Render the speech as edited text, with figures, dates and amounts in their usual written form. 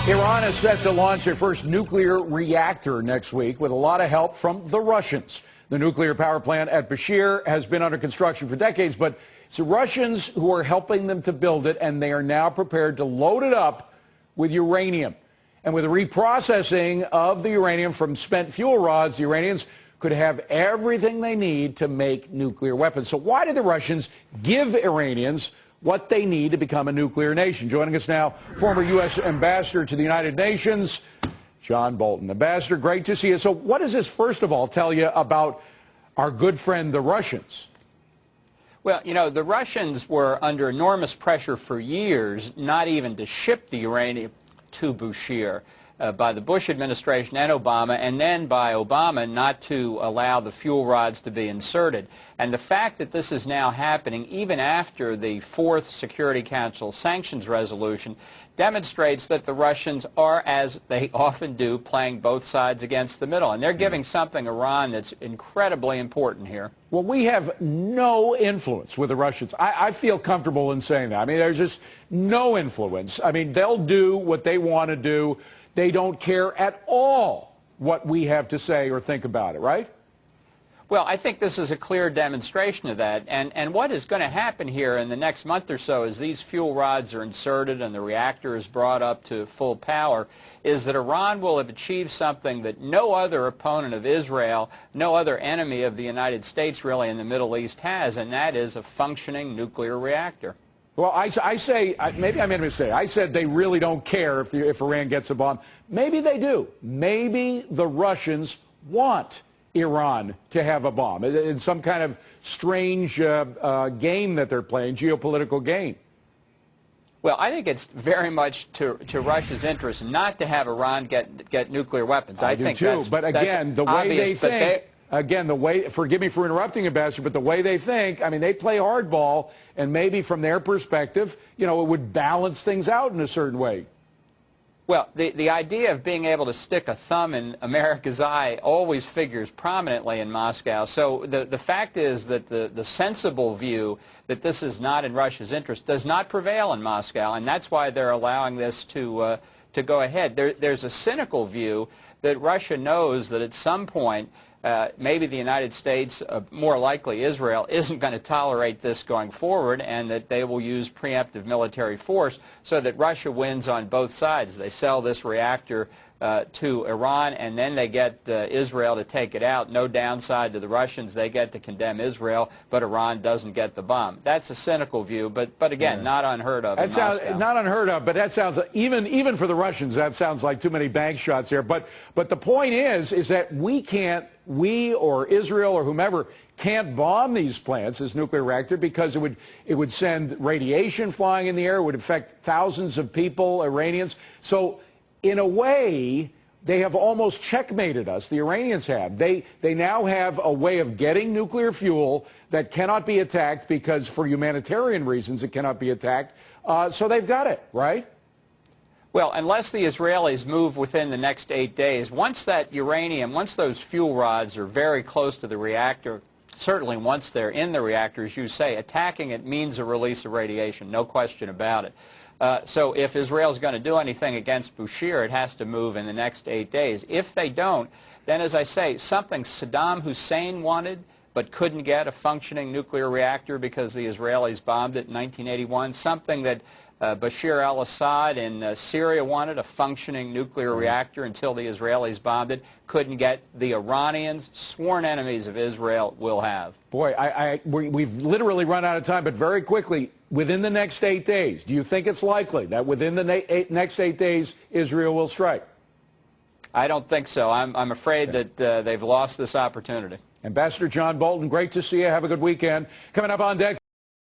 Iran is set to launch their first nuclear reactor next week with a lot of help from the Russians. The nuclear power plant at Bushehr has been under construction for decades, but it's the Russians who are helping them to build it, and they are now prepared to load it up with uranium. And with the reprocessing of the uranium from spent fuel rods, the Iranians could have everything they need to make nuclear weapons. So why did the Russians give Iranians what they need to become a nuclear nation? Joining us now, former U.S. Ambassador to the United Nations, John Bolton. Ambassador, great to see you. So what does this, first of all, tell you about our good friend, the Russians? Well, you know, the Russians were under enormous pressure for years not even to ship the uranium to Bushehr by the Bush administration and Obama, and then by Obama not to allow the fuel rods to be inserted. And the fact that this is now happening even after the Fourth Security Council sanctions resolution demonstrates that the Russians are, as they often do, playing both sides against the middle. And they're giving something Iran that's incredibly important here. Well, we have no influence with the Russians. I feel comfortable in saying that. I mean, there's just no influence. I mean, they'll do what they want to do. They don't care at all what we have to say or think about it, right? Well, I think this is a clear demonstration of that. And what is going to happen here in the next month or so as these fuel rods are inserted and the reactor is brought up to full power is that Iran will have achieved something that no other opponent of Israel, no other enemy of the United States really in the Middle East has, and that is a functioning nuclear reactor. Well, I say, maybe I made a mistake. I said they really don't care if Iran gets a bomb. Maybe they do. Maybe the Russians want Iran to have a bomb. It's some kind of strange game that they're playing, geopolitical game. Well, I think it's very much to Russia's interest not to have Iran get nuclear weapons. I think too. But again, the way they think. Again, the way, forgive me for interrupting, Ambassador, but the way they think, I mean, they play hardball, and maybe from their perspective, you know, it would balance things out in a certain way. Well, the idea of being able to stick a thumb in America's eye always figures prominently in Moscow. So the fact is that the sensible view that this is not in Russia's interest does not prevail in Moscow, and that's why they're allowing this to go ahead. There's a cynical view that Russia knows that at some point maybe the United States, more likely Israel, isn't going to tolerate this going forward, and that they will use preemptive military force so that Russia wins on both sides. They sell this reactor to Iran, and then they get Israel to take it out. No downside to the Russians. They get to condemn Israel, but Iran doesn't get the bomb. That's a cynical view, but again, not unheard of in Moscow. Not unheard of, but that sounds, even for the Russians, that sounds like too many bank shots there. But the point is that we or Israel or whomever can't bomb these plants, this nuclear reactor, because it would send radiation flying in the air. It would affect thousands of people, Iranians. So in a way, they have almost checkmated us. The Iranians have. They now have a way of getting nuclear fuel that cannot be attacked because for humanitarian reasons it cannot be attacked. So they've got it, right? Well, unless the Israelis move within the next 8 days, once that uranium, once those fuel rods are very close to the reactor, certainly once they're in the reactor, as you say, attacking it means a release of radiation, no question about it. So if Israel's going to do anything against Bushehr, it has to move in the next 8 days. If they don't, then, as I say, something Saddam Hussein wanted but couldn't get, a functioning nuclear reactor because the Israelis bombed it in 1981, something that Bashar al-Assad in Syria wanted, a functioning nuclear reactor until the Israelis bombed it, couldn't get. The Iranians, sworn enemies of Israel, will have. Boy, we've literally run out of time, but very quickly, within the next 8 days, do you think it's likely that within the next 8 days Israel will strike? I don't think so. I'm afraid that they've lost this opportunity. Ambassador John Bolton, great to see you. Have a good weekend. Coming up on deck.